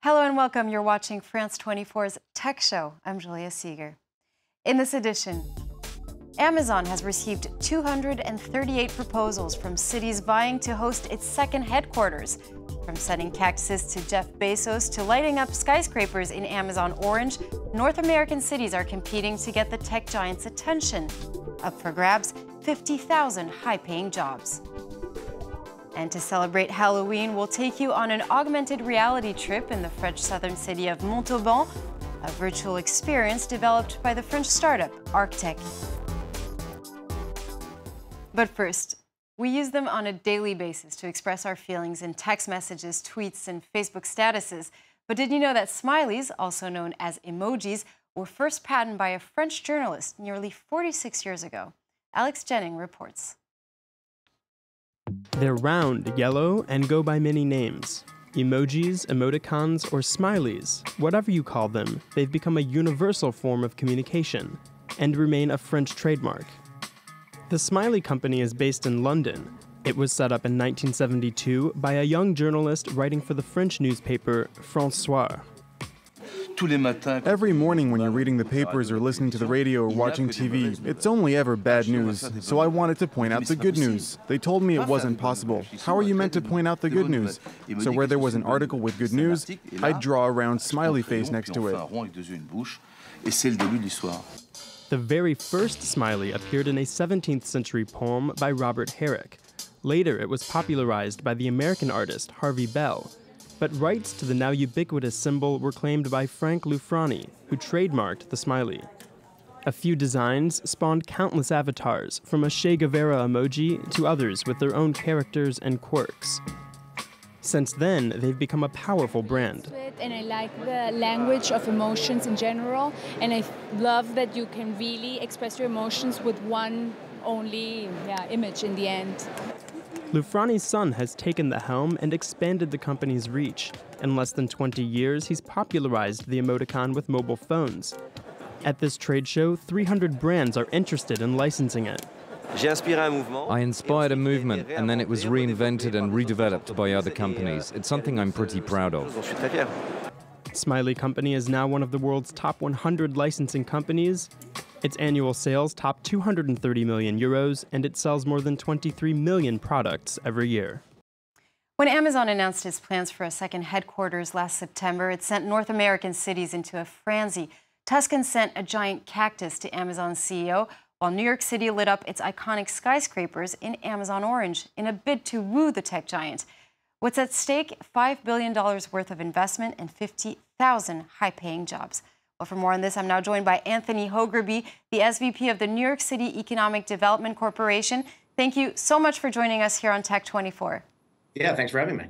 Hello and welcome. You're watching France 24's Tech Show. I'm Julia Seeger. In this edition, Amazon has received 238 proposals from cities vying to host its second headquarters. From sending cactuses to Jeff Bezos to lighting up skyscrapers in Amazon Orange, North American cities are competing to get the tech giant's attention. Up for grabs, 50,000 high-paying jobs. And to celebrate Halloween, we'll take you on an augmented reality trip in the French southern city of Montauban, a virtual experience developed by the French startup Arctech. But first, we use them on a daily basis to express our feelings in text messages, tweets, and Facebook statuses. But did you know that smileys, also known as emojis, were first patented by a French journalist nearly 46 years ago? Alex Jennings reports. They're round, yellow, and go by many names. Emojis, emoticons, or smileys, whatever you call them, they've become a universal form of communication and remain a French trademark. The Smiley Company is based in London. It was set up in 1972 by a young journalist writing for the French newspaper François. Every morning when you're reading the papers or listening to the radio or watching TV, it's only ever bad news, so I wanted to point out the good news. They told me it wasn't possible. How are you meant to point out the good news? So where there was an article with good news, I'd draw a round smiley face next to it. The very first smiley appeared in a 17th century poem by Robert Herrick. Later, it was popularized by the American artist Harvey Bell. But rights to the now ubiquitous symbol were claimed by Frank Lufrani, who trademarked the smiley. A few designs spawned countless avatars, from a Che Guevara emoji to others with their own characters and quirks. Since then, they've become a powerful brand. And I like the language of emotions in general, and I love that you can really express your emotions with one only image in the end. Lufrani's son has taken the helm and expanded the company's reach. In less than 20 years, he's popularized the emoticon with mobile phones. At this trade show, 300 brands are interested in licensing it. I inspired a movement, and then it was reinvented and redeveloped by other companies. It's something I'm pretty proud of. Smiley Company is now one of the world's top 100 licensing companies. Its annual sales top 230 million euros, and it sells more than 23 million products every year. When Amazon announced its plans for a second headquarters last September, it sent North American cities into a frenzy. Tuscan sent a giant cactus to Amazon's CEO, while New York City lit up its iconic skyscrapers in Amazon Orange in a bid to woo the tech giant. What's at stake? $5 billion worth of investment and 50,000 high-paying jobs. Well, for more on this, I'm now joined by Anthony Hogerby, the SVP of the New York City Economic Development Corporation. Thank you so much for joining us here on Tech 24. Yeah, thanks for having me.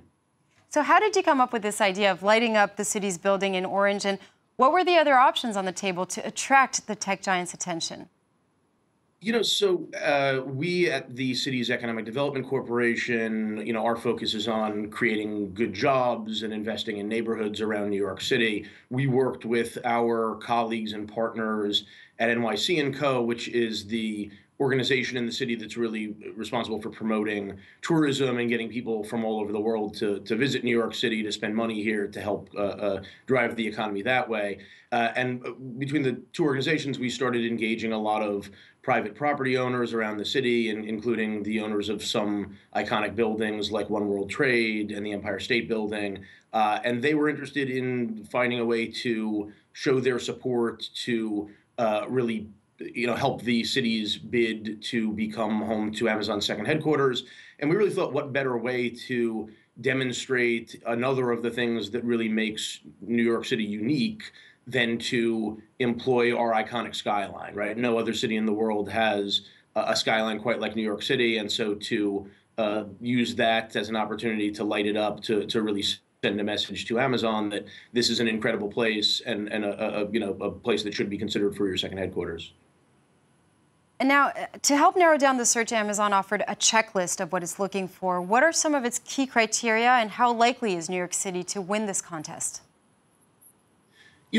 So how did you come up with this idea of lighting up the city's building in orange, and what were the other options on the table to attract the tech giant's attention? We at the city's Economic Development Corporation, our focus is on creating good jobs and investing in neighborhoods around New York City. We worked with our colleagues and partners at NYC & Co., which is the organization in the city that's really responsible for promoting tourism and getting people from all over the world to visit New York City, to spend money here, to help drive the economy that way. And between the two organizations, we started engaging a lot of private property owners around the city, including the owners of some iconic buildings like One World Trade and the Empire State Building. And they were interested in finding a way to show their support to really help the city's bid to become home to Amazon's second headquarters. And we really thought, what better way to demonstrate another of the things that really makes New York City unique than to employ our iconic skyline, right? No other city in the world has a skyline quite like New York City. And so to use that as an opportunity to light it up, to really send a message to Amazon that this is an incredible place and a place that should be considered for your second headquarters. And now, to help narrow down the search, Amazon offered a checklist of what it's looking for. What are some of its key criteria, and how likely is New York City to win this contest?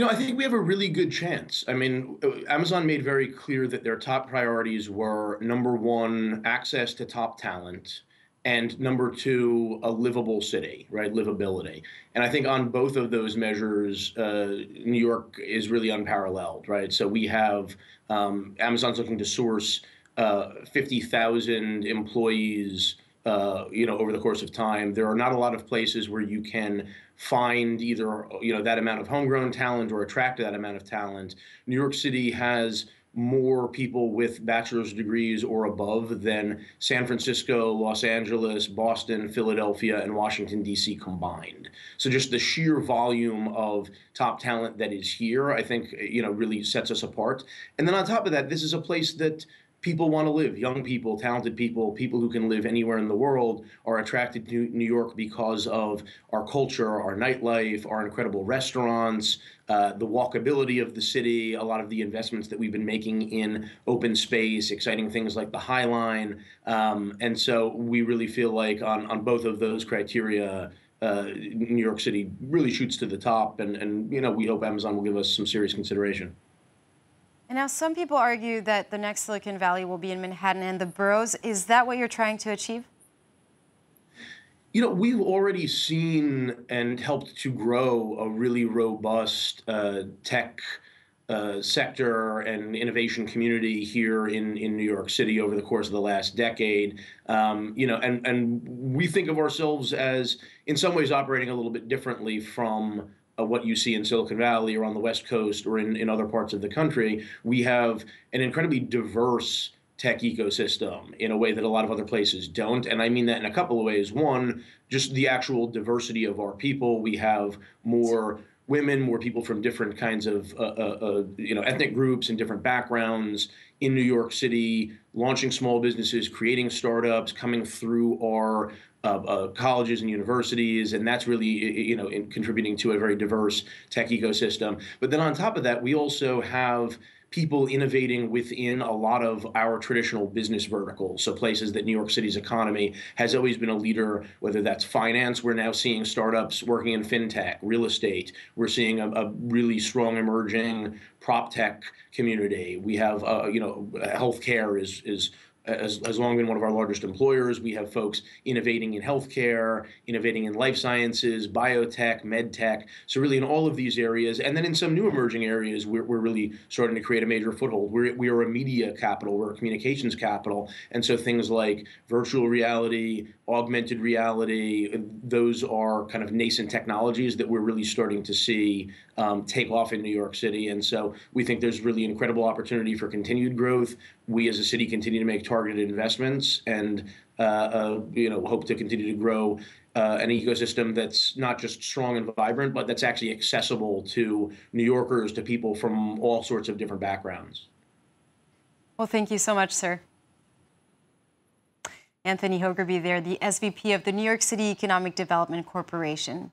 I think we have a really good chance. I mean, Amazon made very clear that their top priorities were, number one, access to top talent, and number two, a livable city, right? Livability. And I think on both of those measures, New York is really unparalleled, right? So we have Amazon's looking to source 50,000 employees, over the course of time. There are not a lot of places where you can find either, that amount of homegrown talent or attract that amount of talent. New York City has more people with bachelor's degrees or above than San Francisco, Los Angeles, Boston, Philadelphia, and Washington, D.C. combined. So just the sheer volume of top talent that is here, I think, really sets us apart. And then on top of that, this is a place that people want to live. Young people, talented people, people who can live anywhere in the world are attracted to New York because of our culture, our nightlife, our incredible restaurants, the walkability of the city, a lot of the investments that we've been making in open space, exciting things like the High Line. And so we really feel like on both of those criteria, New York City really shoots to the top. And we hope Amazon will give us some serious consideration. And now some people argue that the next Silicon Valley will be in Manhattan and the boroughs. Is that what you're trying to achieve? We've already seen and helped to grow a really robust tech sector and innovation community here in New York City over the course of the last decade. And we think of ourselves as, in some ways, operating a little bit differently from what you see in Silicon Valley or on the West Coast or in other parts of the country. We have an incredibly diverse tech ecosystem in a way that a lot of other places don't. And I mean that in a couple of ways. One, just the actual diversity of our people. We have more women, more people from different kinds of ethnic groups and different backgrounds in New York City, launching small businesses, creating startups, coming through our colleges and universities, and that's really contributing to a very diverse tech ecosystem. But then on top of that, we also have people innovating within a lot of our traditional business verticals. So places that New York City's economy has always been a leader, whether that's finance, we're now seeing startups working in fintech, real estate. We're seeing a really strong emerging prop tech community. We have, healthcare has long been one of our largest employers. We have folks innovating in healthcare, innovating in life sciences, biotech, med tech. So really in all of these areas, and then in some new emerging areas, we're really starting to create a major foothold. We are a media capital, we're a communications capital. And so things like virtual reality, augmented reality, those are kind of nascent technologies that we're really starting to see take off in New York City. And so we think there's really incredible opportunity for continued growth. We as a city continue to make targeted investments and hope to continue to grow an ecosystem that's not just strong and vibrant, but that's actually accessible to New Yorkers, to people from all sorts of different backgrounds. Well, thank you so much, sir. Anthony Hager there, the SVP of the New York City Economic Development Corporation.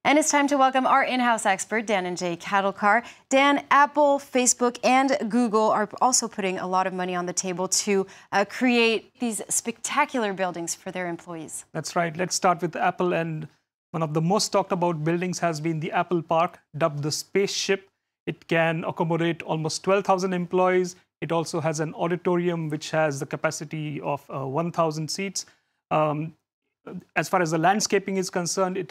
And it's time to welcome our in-house expert, Dan and Jay Kattlecar. Dan, Apple, Facebook, and Google are also putting a lot of money on the table to create these spectacular buildings for their employees. That's right. Let's start with Apple. And one of the most talked about buildings has been the Apple Park, dubbed the spaceship. It can accommodate almost 12,000 employees. It also has an auditorium which has the capacity of 1,000 seats. As far as the landscaping is concerned, it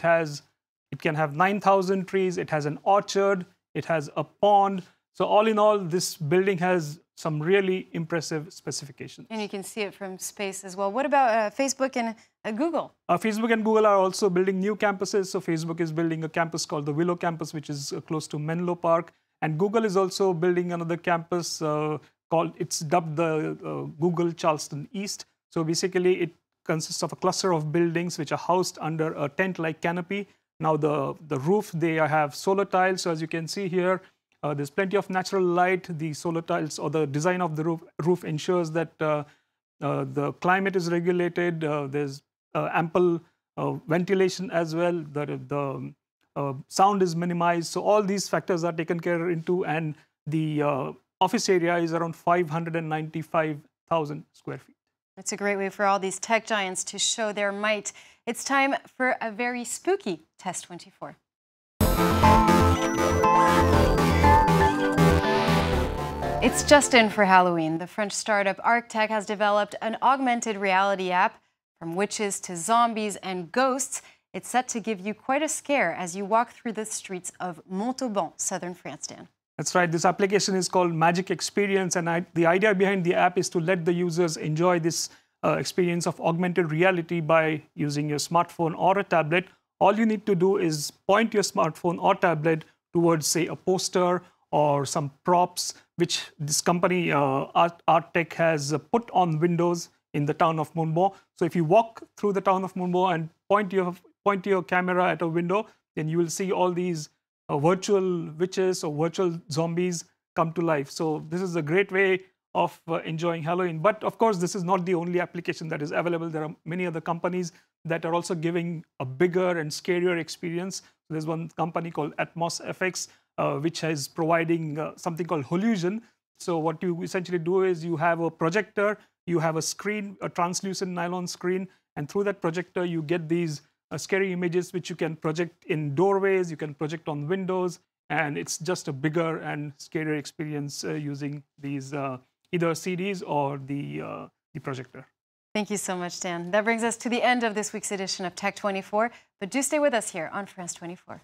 can have 9,000 trees. It has an orchard. It has a pond. So all in all, this building has some really impressive specifications. And you can see it from space as well. What about Facebook and Google? Facebook and Google are also building new campuses. So Facebook is building a campus called the Willow Campus, which is close to Menlo Park. And Google is also building another campus it's dubbed the Google Charleston East. So basically, it consists of a cluster of buildings which are housed under a tent-like canopy. Now the roof, they have solar tiles. So as you can see here, there's plenty of natural light. The solar tiles or the design of the roof ensures that the climate is regulated. There's ample ventilation as well. The sound is minimized. So all these factors are taken care into, and the office area is around 595,000 square feet. It's a great way for all these tech giants to show their might. It's time for a very spooky Test 24. It's just in for Halloween. The French startup Arctech has developed an augmented reality app From witches to zombies and ghosts, it's set to give you quite a scare as you walk through the streets of Montauban, southern France, Dan. That's right. This application is called Magic Experience, and the idea behind the app is to let the users enjoy this experience of augmented reality by using your smartphone or a tablet. All you need to do is point your smartphone or tablet towards, say, a poster or some props, which this company, Art Tech, has put on windows in the town of Montauban. So if you walk through the town of Montauban and point your camera at a window, then you will see all these virtual witches or virtual zombies come to life. So this is a great way of enjoying Halloween. But of course, this is not the only application that is available. There are many other companies that are also giving a bigger and scarier experience. There's one company called Atmos FX, which is providing something called Holusion. So what you essentially do is you have a projector, you have a screen, a translucent nylon screen, and through that projector, you get these scary images which you can project in doorways, you can project on windows, and it's just a bigger and scarier experience using these either CDs or the projector. Thank you so much, Dan. That brings us to the end of this week's edition of Tech 24, but do stay with us here on France 24.